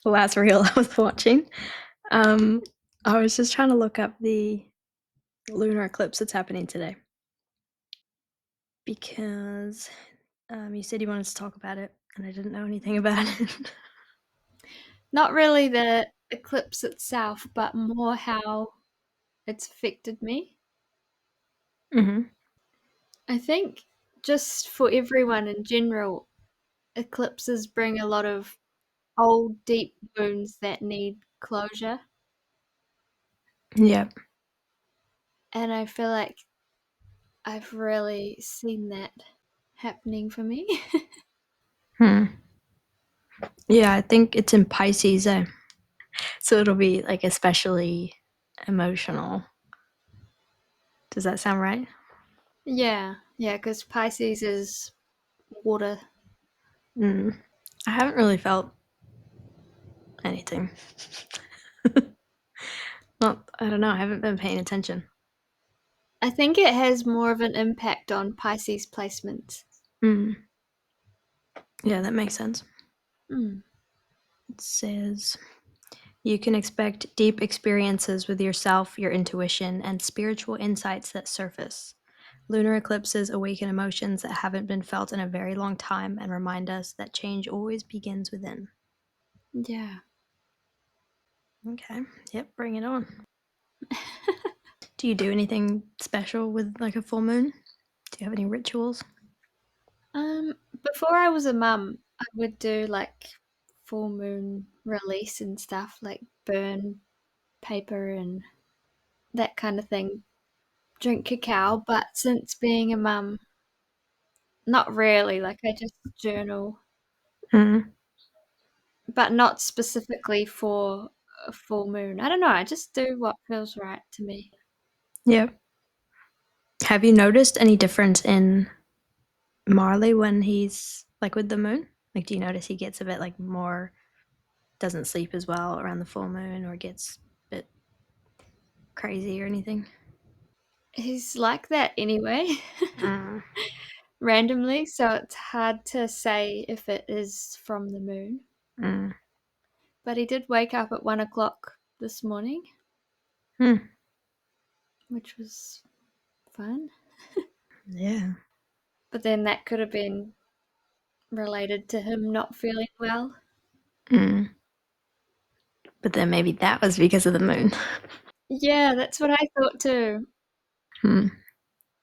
The last reel I was watching. I was just trying to look up the lunar eclipse that's happening today because you said you wanted to talk about it, and I didn't know anything about it. Not really the eclipse itself, but more how it's affected me. Mm-hmm. I think just for everyone in general, eclipses bring a lot of old, deep wounds that need closure. Yeah. And I feel like I've really seen that happening for me. Hmm. Yeah, I think it's in Pisces, so it'll be like especially emotional. Does that sound right? Yeah, because Pisces is water. Mm. I haven't really felt anything. Well, I don't know. I haven't been paying attention. I think it has more of an impact on Pisces placements. Mm. Yeah, that makes sense. Mm. It says you can expect deep experiences with yourself, your intuition, and spiritual insights that surface. Lunar eclipses awaken emotions that haven't been felt in a very long time and remind us that change always begins within. Yeah. Okay. Yep, bring it on. Do you do anything special with like a full moon? Do you have any rituals? Um, Before I was a mum, I would do like full moon release and stuff, like burn paper and that kind of thing. Drink cacao, but since being a mum, not really. Like I just journal, Mm. but not specifically for a full moon. I don't know. I just do what feels right to me. Yep. Have you noticed any difference in Marley when he's like with the moon? Like, do you notice he gets a bit like more, doesn't sleep as well around the full moon or gets a bit crazy or anything? He's like that anyway, Mm. randomly, so it's hard to say if it is from the moon. Mm. But he did wake up at 1 o'clock this morning, Mm. which was fun. Yeah. But then that could have been related to him not feeling well. Mm. But then maybe that was because of the moon. Yeah, that's what I thought too. Mm.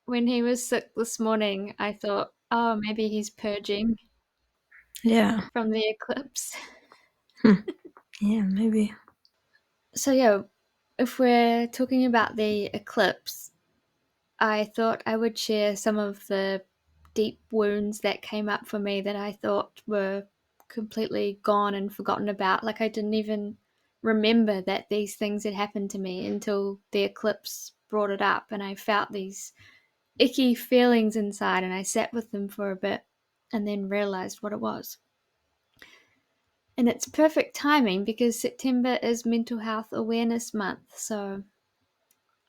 When he was sick this morning, I thought, oh, maybe he's purging Yeah. from the eclipse. Hmm. Yeah, maybe. So, yeah, if we're talking about the eclipse, I thought I would share some of the deep wounds that came up for me that I thought were completely gone and forgotten about. Like, I didn't even remember that these things had happened to me until the eclipse brought it up, and I felt these icky feelings inside, and I sat with them for a bit and then realized what it was. And it's perfect timing because September is Mental Health Awareness Month, so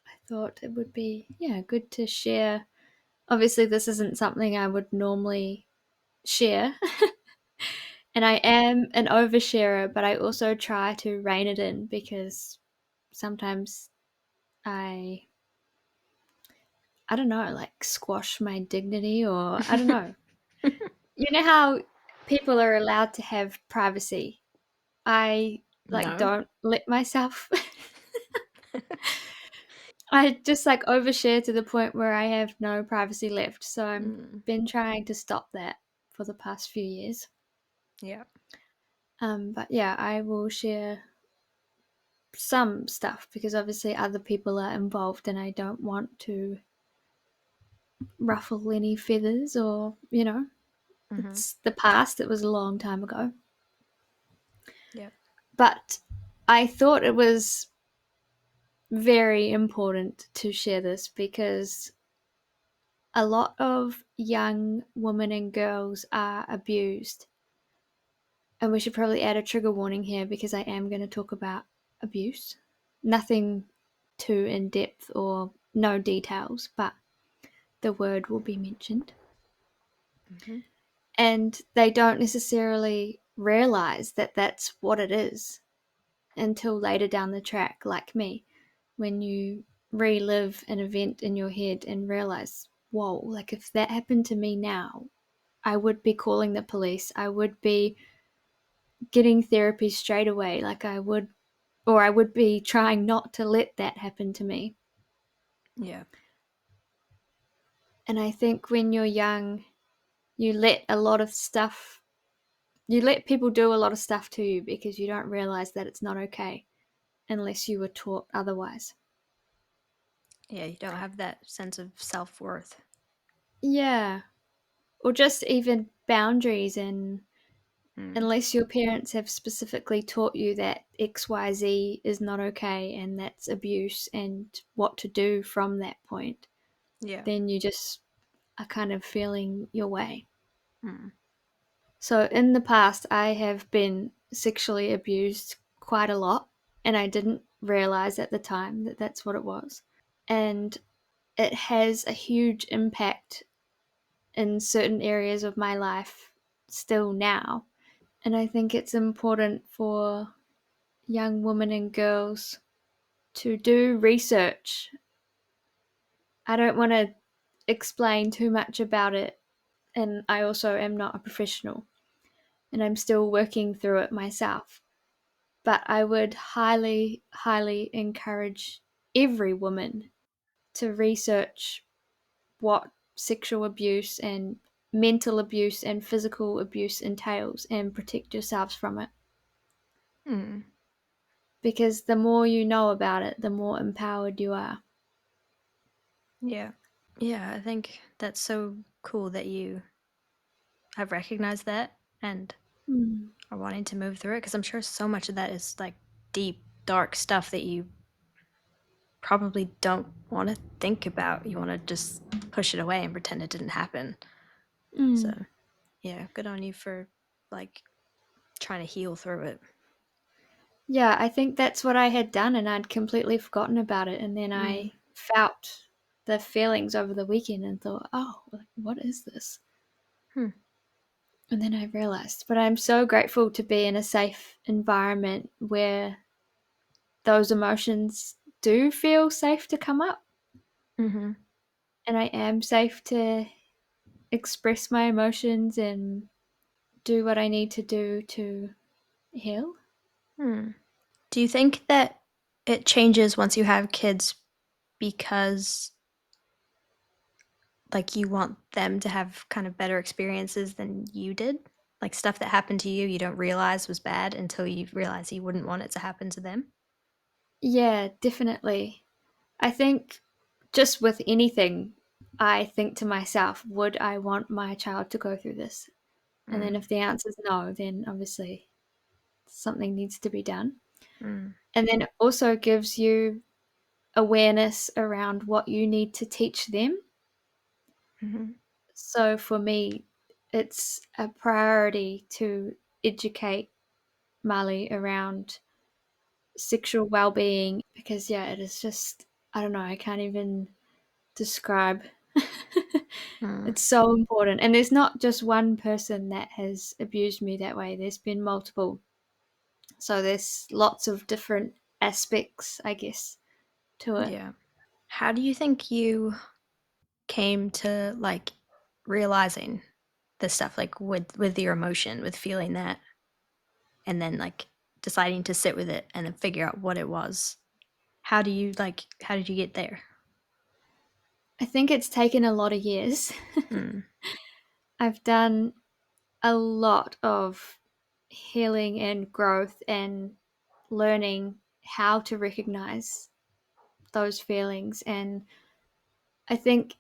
I thought it would be, yeah, good to share. Obviously, this isn't something I would normally share, and I am an oversharer, but I also try to rein it in because sometimes I I don't know, like squash my dignity, or I don't know. You know how people are allowed to have privacy? I like No. don't let myself. I just like overshare to the point where I have no privacy left. So I've Mm. been trying to stop that for the past few years. Yeah. But yeah, I will share some stuff because obviously other people are involved and I don't want to ruffle any feathers, or, Mm-hmm. it's the past. It was a long time ago. Yep. But I thought it was very important to share this because a lot of young women and girls are abused. And we should probably add a trigger warning here because I am going to talk about abuse. Nothing too in depth or no details, but the word will be mentioned. Mm-hmm. and they don't necessarily realize that that's what it is until later down the track, like me, when you relive an event in your head and realize, whoa, like if that happened to me now, I would be calling the police. I would be getting therapy straight away, like I would, or I would be trying not to let that happen to me. Yeah. And I think when you're young, you let a lot of stuff, you let people do a lot of stuff to you because you don't realize that it's not okay unless you were taught otherwise. Yeah, you don't have that sense of self-worth. Yeah. Or just even boundaries, and Mm. unless your parents have specifically taught you that XYZ is not okay and that's abuse and what to do from that point, Yeah. then you just are kind of feeling your way. Mm. So in the past, I have been sexually abused quite a lot, and I didn't realize at the time that that's what it was. And it has a huge impact in certain areas of my life still now. And I think it's important for young women and girls to do research. I don't want to explain too much about it, and I also am not a professional, and I'm still working through it myself. But I would highly, highly encourage every woman to research what sexual abuse and mental abuse and physical abuse entails and protect yourselves from it. Mm. Because the more you know about it, the more empowered you are. Yeah. Yeah, I think that's so cool that you have recognized that and Mm. are wanting to move through it because I'm sure so much of that is like deep, dark stuff that you probably don't want to think about. You want to just push it away and pretend it didn't happen. So, Mm. yeah, good on you for like trying to heal through it. Yeah, I think that's what I had done, and I'd completely forgotten about it. And then Mm. I felt the feelings over the weekend and thought, oh, what is this? Hmm. And then I realized. But I'm so grateful to be in a safe environment where those emotions do feel safe to come up, Mm-hmm. and I am safe to express my emotions and do what I need to do to heal. Hmm. Do you think that it changes once you have kids because like you want them to have kind of better experiences than you did? Like stuff that happened to you don't realize was bad until you realize you wouldn't want it to happen to them? Yeah, definitely. I think just with anything, I think to myself, would I want my child to go through this? And then Mm. if the answer is no, then obviously something needs to be done. Mm. And then it also gives you awareness around what you need to teach them. Mm-hmm. So for me, it's a priority to educate Mali around sexual well-being, because yeah, it is just, I don't know, I can't even describe. Mm. It's so important. And there's not just one person that has abused me that way, there's been multiple. So there's lots of different aspects, I guess, to it. Yeah. How do you think you came to like realizing this stuff like with your emotion, with feeling that and then like deciding to sit with it and then figure out what it was? How did you get there? I think it's taken a lot of years. Mm. I've done a lot of healing and growth and learning how to recognize those feelings. And I think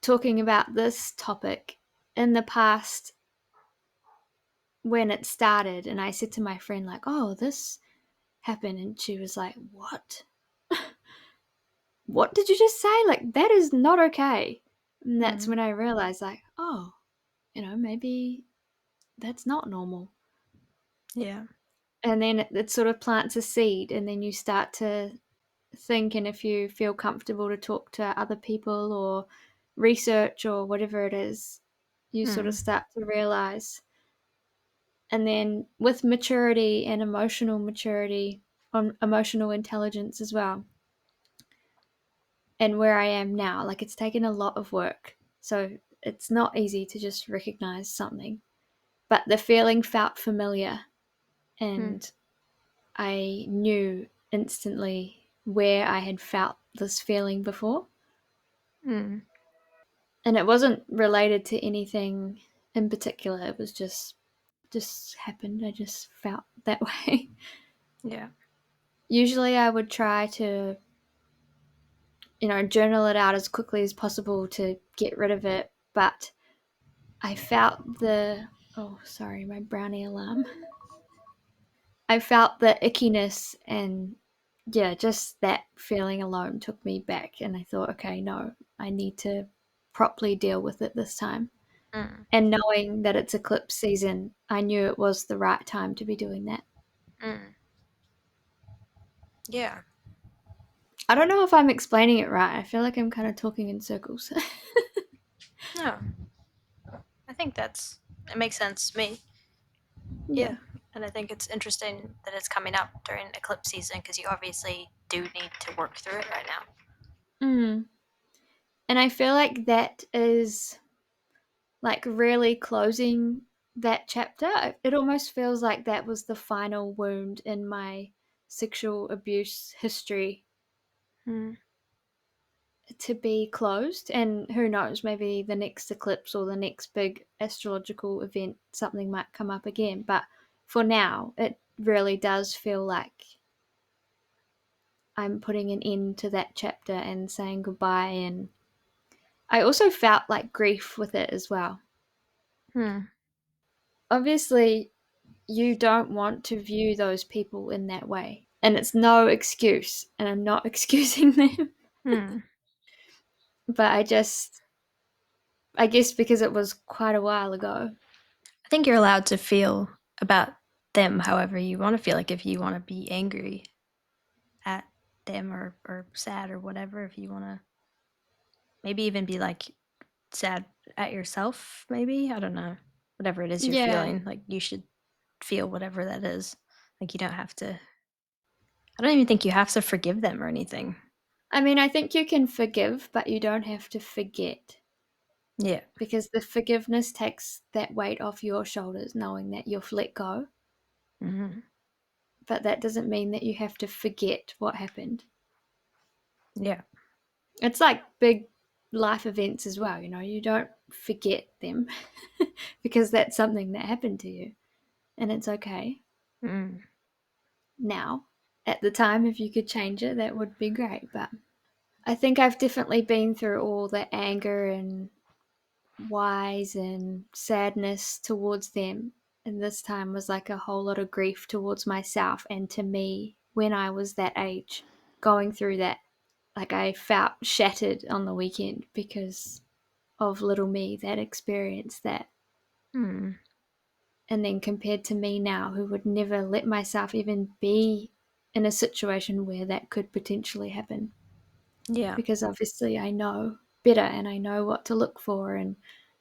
talking about this topic in the past, when it started, and I said to my friend, like, oh, this happened. And she was like, what did you just say? Like, that is not okay. And that's Mm. when I realized, like, oh, maybe that's not normal. Yeah. And then it sort of plants a seed, and then you start to think, and if you feel comfortable to talk to other people or research or whatever it is, You sort of Mm. start to realize. And then with maturity and emotional maturity, on emotional intelligence as well, and where I am now, like it's taken a lot of work. So it's not easy to just recognize something. But the feeling felt familiar, Mm. and I knew instantly where I had felt this feeling before. Mm. And it wasn't related to anything in particular. It was just happened. I just felt that way. Yeah. Usually I would try to, journal it out as quickly as possible to get rid of it, but I felt the oh, sorry, my brownie alarm. I felt the ickiness, and yeah, just that feeling alone took me back, and I thought, okay, no, I need to properly deal with it this time. Mm. And knowing that it's eclipse season, I knew it was the right time to be doing that. Mm. Yeah. I don't know if I'm explaining it right. I feel like I'm kind of talking in circles. No, I think it makes sense to me. Yeah. Yeah. And I think it's interesting that it's coming up during eclipse season because you obviously do need to work through it right now. Mm. And I feel like that is like really closing that chapter. It almost feels like that was the final wound in my sexual abuse history Mm. to be closed. And who knows, maybe the next eclipse or the next big astrological event, something might come up again. But for now, it really does feel like I'm putting an end to that chapter and saying goodbye. And I also felt like grief with it as well. Mm. Obviously, you don't want to view those people in that way. And it's no excuse, and I'm not excusing them. Mm. But I guess because it was quite a while ago. I think you're allowed to feel about them however you want to feel. Like if you want to be angry at them or sad or whatever, if you want to maybe even be like sad at yourself, maybe. I don't know. Whatever it is you're Yeah. feeling, like you should feel whatever that is. Like you don't have to, I don't even think you have to forgive them or anything. I mean, I think you can forgive, but you don't have to forget. Yeah. Because the forgiveness takes that weight off your shoulders, knowing that you've let go. Hmm. But that doesn't mean that you have to forget what happened. Yeah. It's like big life events as well, you don't forget them because that's something that happened to you, and it's okay. Mm. Now, at the time, if you could change it, that would be great. But I think I've definitely been through all the anger and whys and sadness towards them. And this time was like a whole lot of grief towards myself and to me when I was that age going through that. Like I felt shattered on the weekend because of little me that experienced that. Mm. And then compared to me now, who would never let myself even be in a situation where that could potentially happen. Yeah. Because obviously I know better and I know what to look for and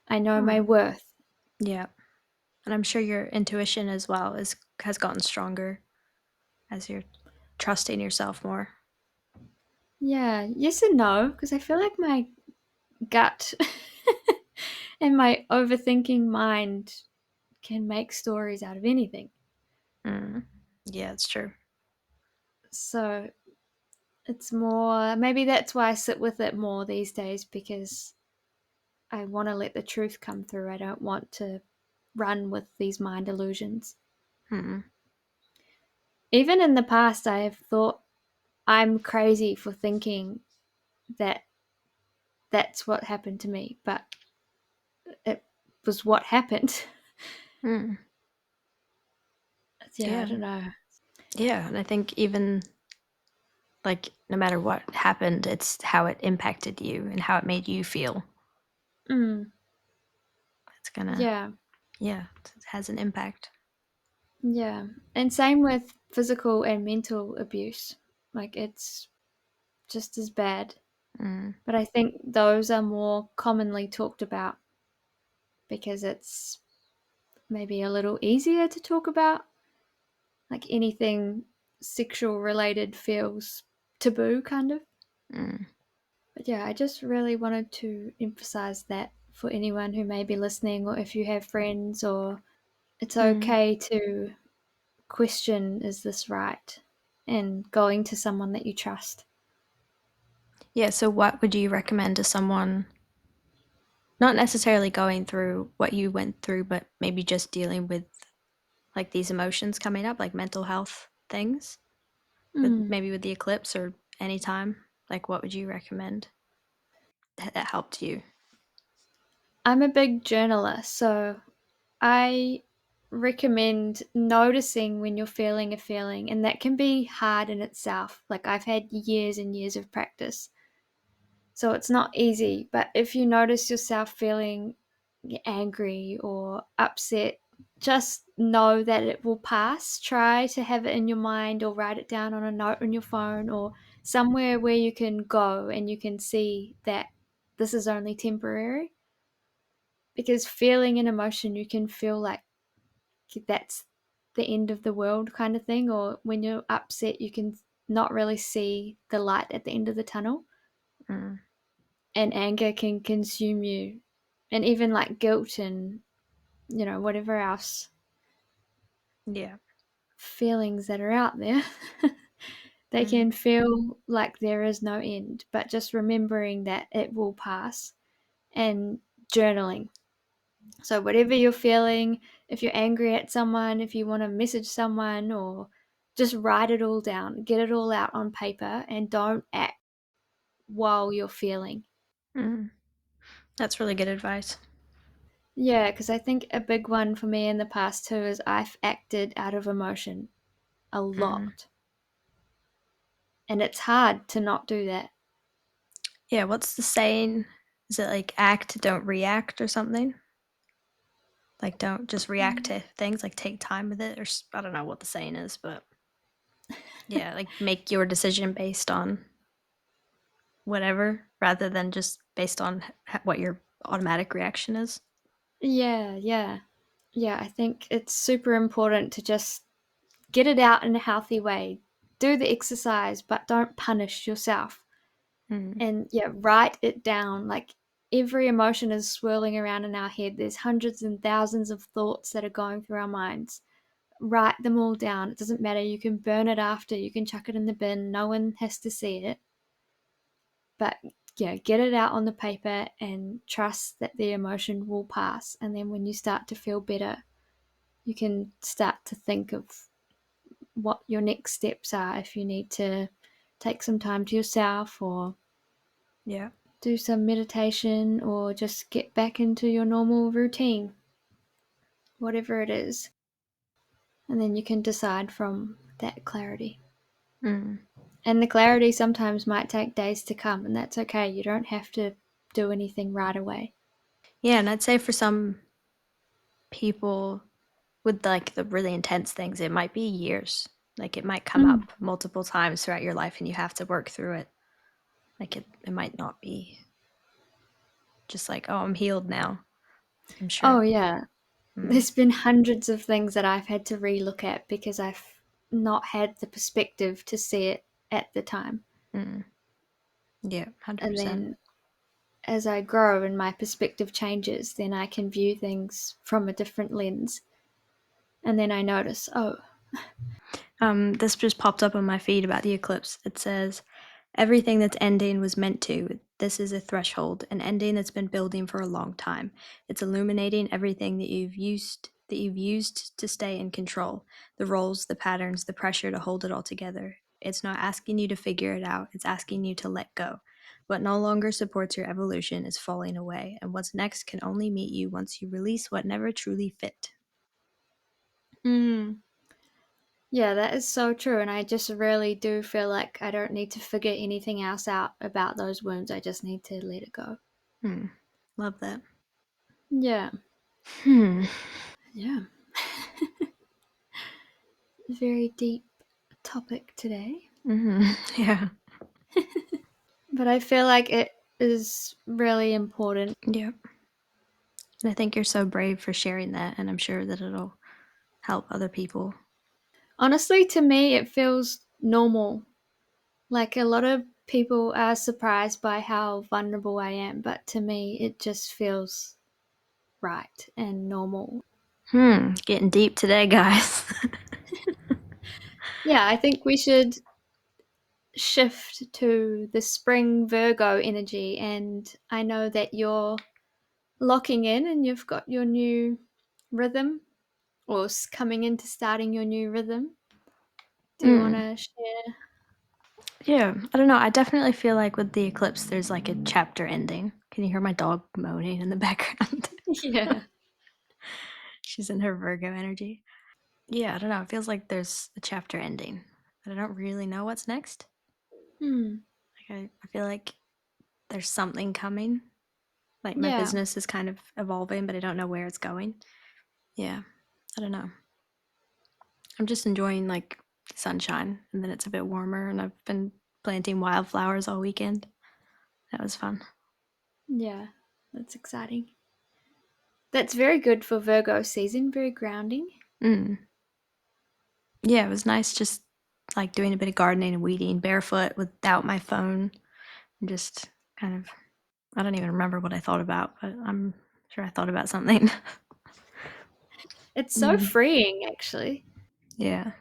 I know my Mm. worth. Yeah. And I'm sure your intuition as well has gotten stronger as you're trusting yourself more. Yeah, yes and no, because I feel like my gut and my overthinking mind can make stories out of anything. Mm. Yeah, it's true. So it's more, maybe that's why I sit with it more these days because I want to let the truth come through. I don't want to run with these mind illusions. Mm. Even in the past, I have thought I'm crazy for thinking that that's what happened to me, but it was what happened. Mm. Yeah, I Yeah. don't know. Yeah. And I think even like no matter what happened, it's how it impacted you and how it made you feel. Mm, It's gonna, yeah, yeah, it has an impact. yeah. And same with physical and mental abuse. Like it's just as bad. Mm. But I think those are more commonly talked about. because it's maybe a little easier to talk about. Like anything sexual related feels taboo, kind of. Mm. But yeah, I just really wanted to emphasize that for anyone who may be listening, or if you have friends, or it's Mm. okay to question, is this right? And going to someone that you trust. Yeah, so what would you recommend to someone not necessarily going through what you went through, but maybe just dealing with like these emotions coming up, like mental health things, with Mm. maybe with the eclipse or any time? Like, what would you recommend that helped you? I'm a big journaler, so I recommend noticing when you're feeling a feeling, and that can be hard in itself. Like, I've had years and years of practice, so it's not easy. But if you notice yourself feeling angry or upset, just know that it will pass. Try to have it in your mind or write it down on a note on your phone or somewhere where you can go and you can see that this is only temporary. Because feeling an emotion, you can feel like that's the end of the world kind of thing, or when you're upset, you can not really see the light at the end of the tunnel, Mm. and anger can consume you, and even like guilt and whatever else Yeah. feelings that are out there. They Mm. can feel like there is no end, but just remembering that it will pass, and journaling. So, whatever you're feeling, if you're angry at someone, if you want to message someone, or just write it all down, get it all out on paper, and don't act while you're feeling. Mm. That's really good advice. Yeah, because I think a big one for me in the past too is I've acted out of emotion a Mm. lot. And it's hard to not do that. Yeah, what's the saying? Is it like act, don't react or something? Like don't just react Mm. to things, like take time with it or I don't know what the saying is, but yeah, like make your decision based on whatever rather than just based on what your automatic reaction is. Yeah, yeah. Yeah, I think it's super important to just get it out in a healthy way. Do the exercise, but don't punish yourself. Mm. And yeah, write it down. Like, every emotion is swirling around in our head. There's hundreds and thousands of thoughts that are going through our minds. Write them all down. It doesn't matter. You can burn it after, you can chuck it in the bin. No one has to see it. But yeah, get it out on the paper and trust that the emotion will pass. And then when you start to feel better, you can start to think of what your next steps are, if you need to take some time to yourself or Yeah. do some meditation or just get back into your normal routine, whatever it is. And then you can decide from that clarity. Mm. And the clarity sometimes might take days to come, and that's okay. You don't have to do anything right away. Yeah, and I'd say for some people with like the really intense things, it might be years. Like it might come Mm. up multiple times throughout your life and you have to work through it. Like it might not be just like, oh, I'm healed now. I'm Oh, sure. yeah. Mm. There's been hundreds of things that I've had to relook at because I've not had the perspective to see it at the time. Mm. Yeah, And 100%. then as I grow and my perspective changes, then I can view things from a different lens. And then I notice, oh, This just popped up on my feed about the eclipse. It says, everything that's ending was meant to. This is a threshold, an ending that's been building for a long time. It's illuminating everything that you've used to stay in control. The roles, the patterns, the pressure to hold it all together. It's not asking you to figure it out, it's asking you to let go. What no longer supports your evolution is falling away, and what's next can only meet you once you release what never truly fit. mm, yeah, that is so true. And I just really do feel like I don't need to figure anything else out about those wounds. I just need to let it go. Hmm. Love that. Yeah. Hmm. Yeah. Very deep topic today. Hmm. Yeah. But I feel like it is really important. Yeah. And I think you're so brave for sharing that, and I'm sure that it'll help other people. Honestly, to me, it feels normal. Like a lot of people are surprised by how vulnerable I am, but to me, it just feels right and normal. Getting deep today, guys. Yeah, I think we should shift to the spring Virgo energy. And I know that you're locking in and you've got your new rhythm or coming into starting your new rhythm. Do you want mm. to share? Yeah, I don't know. I definitely feel like with the eclipse, there's like a chapter ending. Can you hear my dog moaning in the background? Yeah. She's in her Virgo energy. Yeah, I don't know. It feels like there's a chapter ending, but I don't really know what's next. Hmm. Like I feel like there's something coming. Like my Yeah. business is kind of evolving, but I don't know where it's going. Yeah, I don't know. I'm just enjoying like sunshine, and then it's a bit warmer, and I've been planting wildflowers all weekend. That was fun. Yeah. That's exciting. That's very good for Virgo season, very grounding. Mm. Yeah, it was nice just like doing a bit of gardening and weeding barefoot without my phone and just kind of I don't even remember what I thought about, but I'm sure I thought about something. It's so Mm. freeing, actually. Yeah.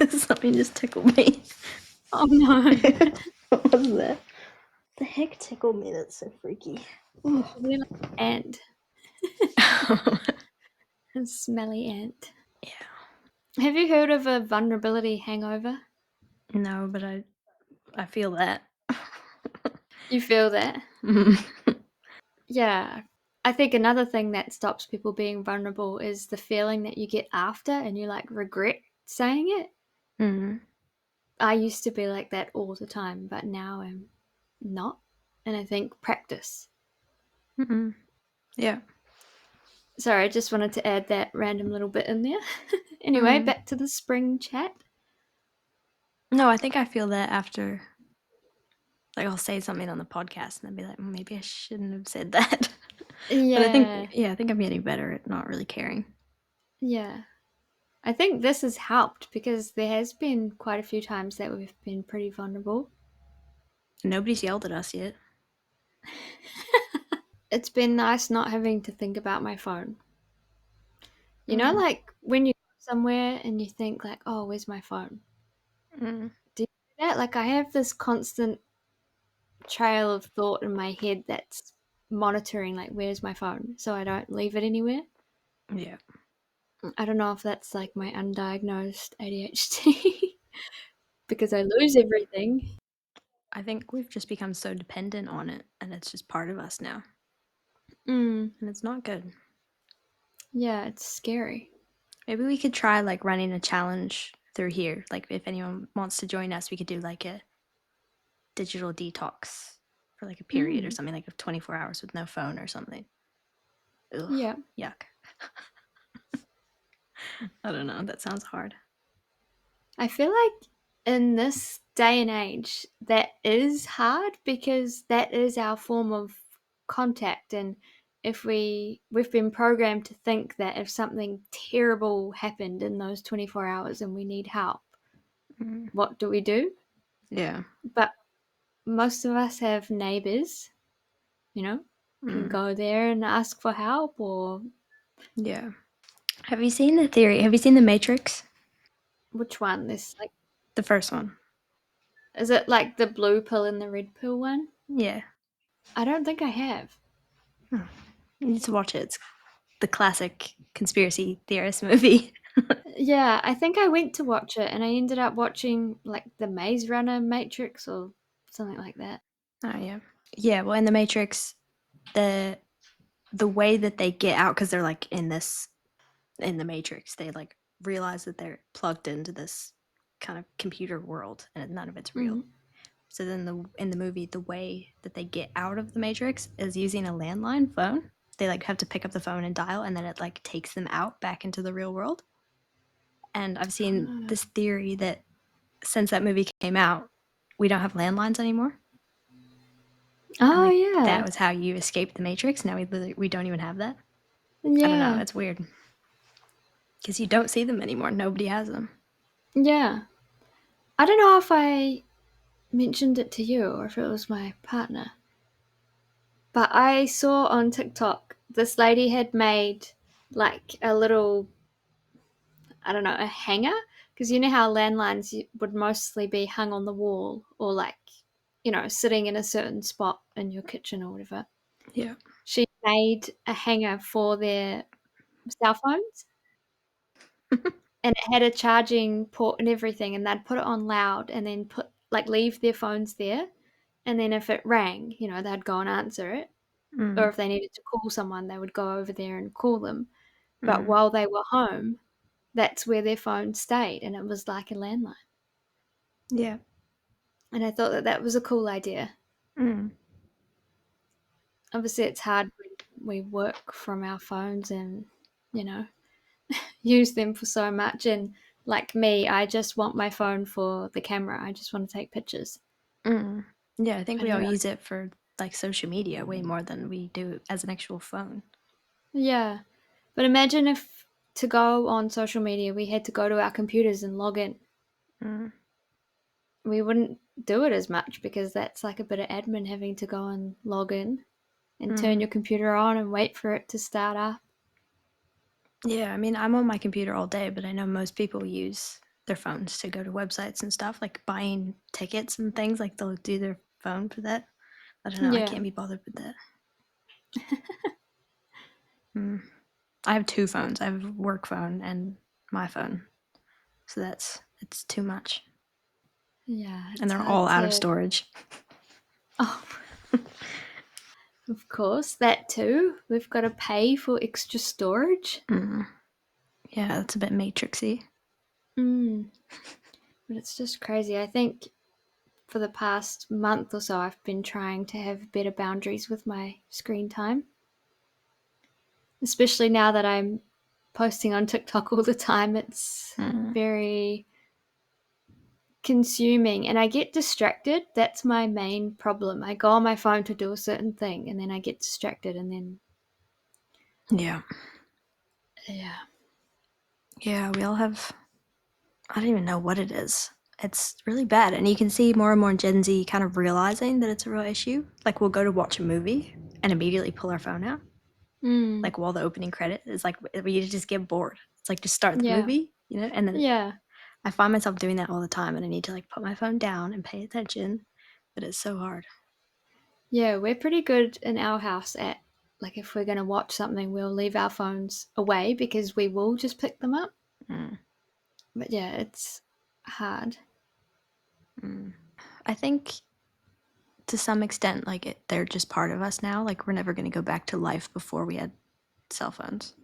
Something just tickled me. Oh no. What was that? The heck tickled me? That's so freaky. Probably like an ant, a smelly ant. Yeah. Have you heard of a vulnerability hangover? No, but I feel that. You feel that? Mm. Yeah. I think another thing that stops people being vulnerable is the feeling that you get after and you like regret saying it. Mm. I used to be like that all the time, but now I'm not. And I think practice. Mm. Yeah. Sorry, I just wanted to add that random little bit in there. Anyway, Mm. back to the spring chat. No, I think I feel that after like I'll say something on the podcast and then be like, maybe I shouldn't have said that. But I think, Yeah, yeah, I think I'm getting better at not really caring. yeah. I think this has helped because there has been quite a few times that we've been pretty vulnerable. Nobody's yelled at us yet. It's been nice not having to think about my phone. You know, Mm. like when you go somewhere and you think like, "Oh, where's my phone?" Mm. Do you do that? Like I have this constant trail of thought in my head that's monitoring like, "Where's my phone?" so I don't leave it anywhere. Yeah. I don't know if that's like my undiagnosed ADHD because I lose everything. I think we've just become so dependent on it and it's just part of us now. Mm, And it's not good. yeah, it's scary. Maybe we could try like running a challenge through here. Like if anyone wants to join us, we could do like a digital detox for like a period or Mm, something like of 24 hours with no phone or something. Ugh, yeah. yuck. I don't know. That sounds hard. I feel like in this day and age, that is hard because that is our form of contact. And if we've been programmed to think that if something terrible happened in those 24 hours and we need help, Mm. what do we do? Yeah. But most of us have neighbors, you know, can Mm. go there and ask for help or Yeah. Have you seen the theory? Have you seen The Matrix? which one? This like The first one. is it like the blue pill and the red pill one? Yeah. I don't think I have. Oh, you need to watch it. It's the classic conspiracy theorist movie. Yeah, I think I went to watch it and I ended up watching like the Maze Runner Matrix or something like that. Oh yeah. Yeah, well in The Matrix, the the way that they get out because they're like in the Matrix, they like realize that they're plugged into this kind of computer world and none of it's real. Mm. So then in the movie, the way that they get out of the Matrix is using a landline phone. They like have to pick up the phone and dial, and then it like takes them out back into the real world. And I've seen Ah, this theory that since that movie came out, we don't have landlines anymore. And Oh like that yeah. was how you escaped the Matrix. Now we don't even have that. I don't know. Yeah. It's weird because you don't see them anymore. Nobody has them. Yeah. I don't know if I mentioned it to you or if it was my partner, but I saw on TikTok this lady had made like a little, I don't know, a hanger. Because you know how landlines would mostly be hung on the wall or like, sitting in a certain spot in your kitchen or whatever. Yeah. She made a hanger for their cell phones, and it had a charging port and everything, and they'd put it on loud and then leave their phones there, and then if it rang, they'd go and answer it, or Mm, if they needed to call someone, they would go over there and call them. But mm, while they were home, that's where their phone stayed, and it was like a landline. yeah. And I thought that that was a cool idea. Mm, Obviously, it's hard when we work from our phones and, you know, use them for so much. And like me, I just want my phone for the camera. I just want to take pictures. mm. Yeah, I think I we don't all know. use it for like social media way more than we do as an actual phone. Yeah. But imagine if to go on social media, we had to go to our computers and log in. Mm, We wouldn't do it as much because that's like a bit of admin having to go and log in and turn mm. your computer on and wait for it to start up. Yeah, I mean, I'm on my computer all day, but I know most people use their phones to go to websites and stuff, like buying tickets and things. Like they'll do their phone for that. I don't know. I Yeah. can't be bothered with that. Mm. I have two phones. I have a work phone and my phone, so it's too much, Yeah. and It's they're hard all out of to. storage. Oh, of course, that too. We've got to pay for extra storage. Mm. Yeah, that's a bit matrixy. Mm. But it's just crazy. I think for the past month or so, I've been trying to have better boundaries with my screen time, especially now that I'm posting on TikTok all the time. It's Mm. very consuming and I get distracted. That's my main problem. I go on my phone to do a certain thing and then I get distracted and then, Yeah, yeah. yeah. We all have. I don't even know what it is. It's really bad, and you can see more and more Gen Z kind of realizing that it's a real issue. Like we'll go to watch a movie and immediately pull our phone out, Mm. like while the opening credit is like we just get bored. It's like just start the Yeah. movie, and then Yeah. I find myself doing that all the time, and I need to like put my phone down and pay attention, but it's so hard. Yeah, we're pretty good in our house at, like, if we're going to watch something, we'll leave our phones away because we will just pick them up. Mm, But yeah, it's hard. mm. I think to some extent, like they're just part of us now. Like we're never going to go back to life before we had cell phones.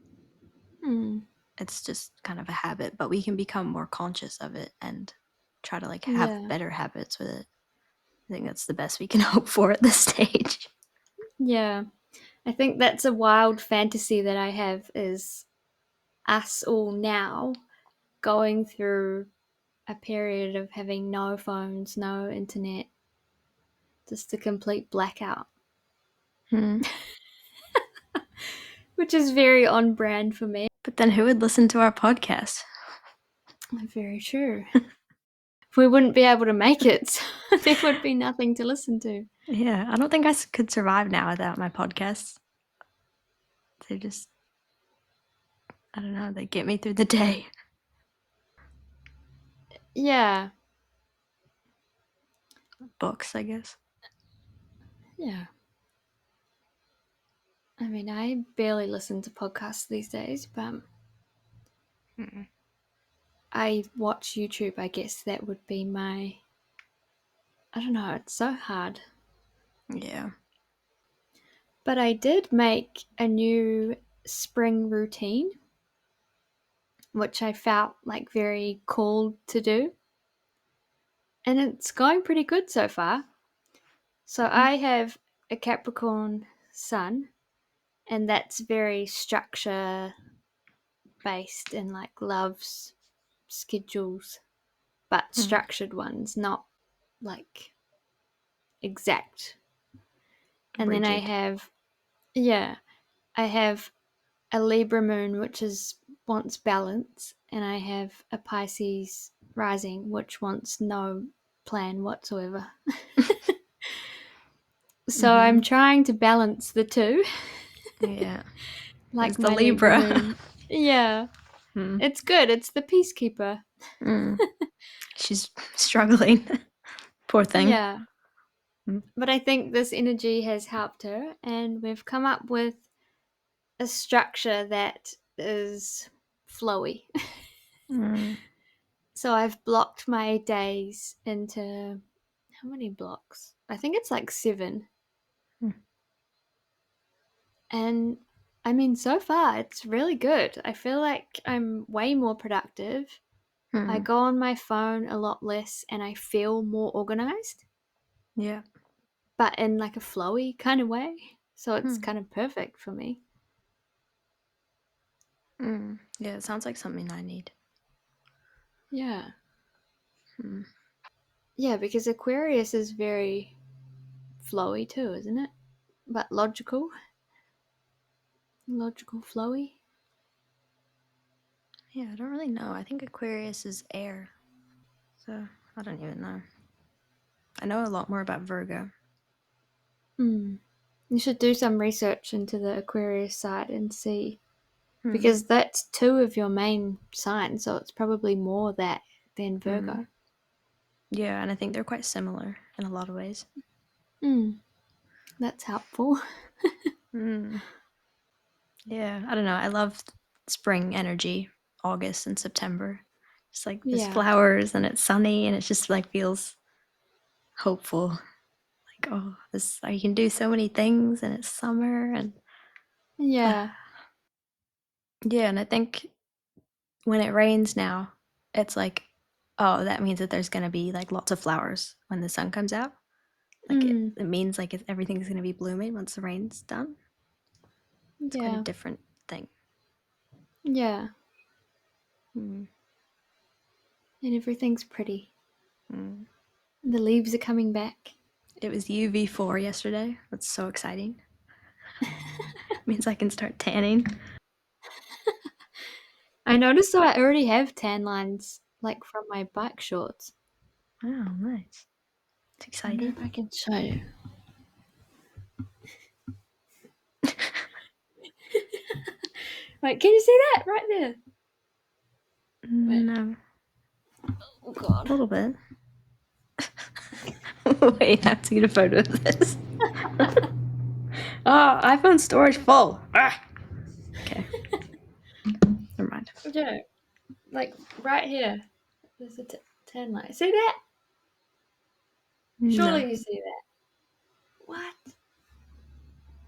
Mm. It's just kind of a habit, but we can become more conscious of it and try to like have Yeah. better habits with it. I think that's the best we can hope for at this stage. Yeah. I think that's a wild fantasy that I have is us all now going through a period of having no phones, no internet, just a complete blackout, Hmm. which is very on brand for me. But then who would listen to our podcast? Very true. We wouldn't be able to make it, so there would be nothing to listen to. Yeah, I don't think I could survive now without my podcasts. They just, I don't know, they get me through the day. Yeah. Books, I guess. Yeah. I mean, I barely listen to podcasts these days, but Mm. I watch YouTube. I guess that would be I don't know, it's so hard. Yeah. But I did make a new spring routine, which I felt like very called to do. And it's going pretty good so far. So Mm. I have a Capricorn sun, and that's very structure based and like loves schedules, but Mm. structured ones, not like exact. And then Rigid. yeah, I have a Libra moon, which is wants balance, and I have a Pisces rising, which wants no plan whatsoever. So I'm Mm-hmm. trying to balance the two, Yeah. There's like the my Libra Libra. moon. Yeah, Hmm. it's good. It's the peacekeeper. Mm. She's struggling. Poor thing. Yeah, Mm. but I think this energy has helped her, and we've come up with a structure that is flowy. Mm. So I've blocked my days into how many blocks? I think it's like 7. Mm. And I mean, so far, it's really good. I feel like I'm way more productive. I Mm. go on my phone a lot less and I feel more organized, Yeah. but in like a flowy kind of way. So it's Mm. kind of perfect for me. Mm. Yeah, it sounds like something I need. Yeah. Mm. Yeah, because Aquarius is very flowy too, isn't it? But logical. Logical, flowy. Yeah, I don't really know. I think Aquarius is air. So I don't even know. I know a lot more about Virgo. Hmm. You should do some research into the Aquarius side and see, Mm. because that's 2 of your main signs, so it's probably more that than Mm. Virgo. Yeah, and I think they're quite similar in a lot of ways. Hmm. That's helpful. Mm. Yeah, I don't know. I love spring energy, August and September. Just like there's Yeah. flowers and it's sunny and it just like feels hopeful. Like, oh, this I can do so many things and it's summer and Yeah. yeah, and I think when it rains now, it's like, oh, that means that there's gonna be like lots of flowers when the sun comes out. Like it, Hmm. it means like everything's gonna be blooming once the rain's done. It's quite a Yeah. different thing. Yeah. Mm. And everything's pretty. Mm. The leaves are coming back. It was UV4 yesterday. That's so exciting. Means I can start tanning. I noticed that I already have tan lines, like from my bike shorts. Oh, nice. It's I wonder exciting. if I can show you. Wait, can you see that right there? Wait. No, Oh a god. little bit. Wait, I have to get a photo of this. Oh, iPhone storage full. Ah. Okay, never mind. Yeah, like right here. There's a tan line. See that? No, Surely you see that. What?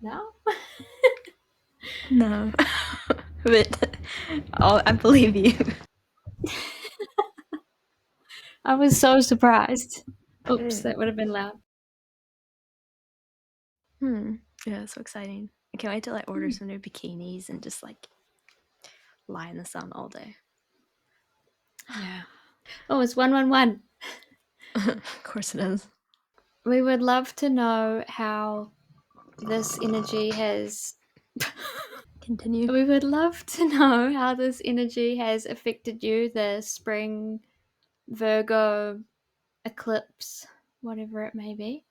No? no. But oh, I believe you. I was so surprised. Oops, Mm. that would have been loud. Hmm. Yeah, so exciting. I can't wait to like order some new bikinis and just like lie in the sun all day. Yeah. Oh, it's 111. Of course it is. We would love to know how this energy has. Continue. We would love to know how this energy has affected you, the spring, Virgo, eclipse, whatever it may be.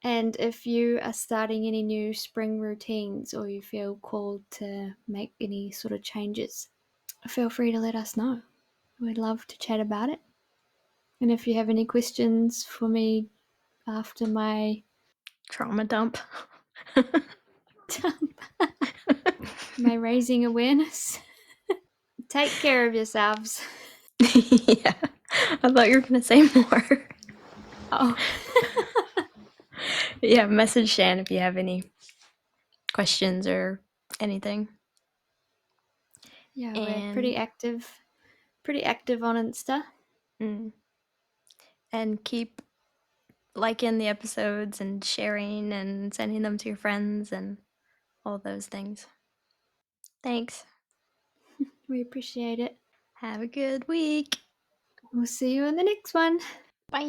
And if you are starting any new spring routines or you feel called to make any sort of changes, feel free to let us know. We'd love to chat about it. And if you have any questions for me after my Trauma dump. my raising awareness, take care of yourselves. Yeah. I thought you were going to say more. Oh, Yeah, message Shan if you have any questions or anything. yeah, we're And pretty active on Insta. mm, and keep liking the episodes and sharing and sending them to your friends and all those things. Thanks. We appreciate it. Have a good week. We'll see you in the next one. Bye.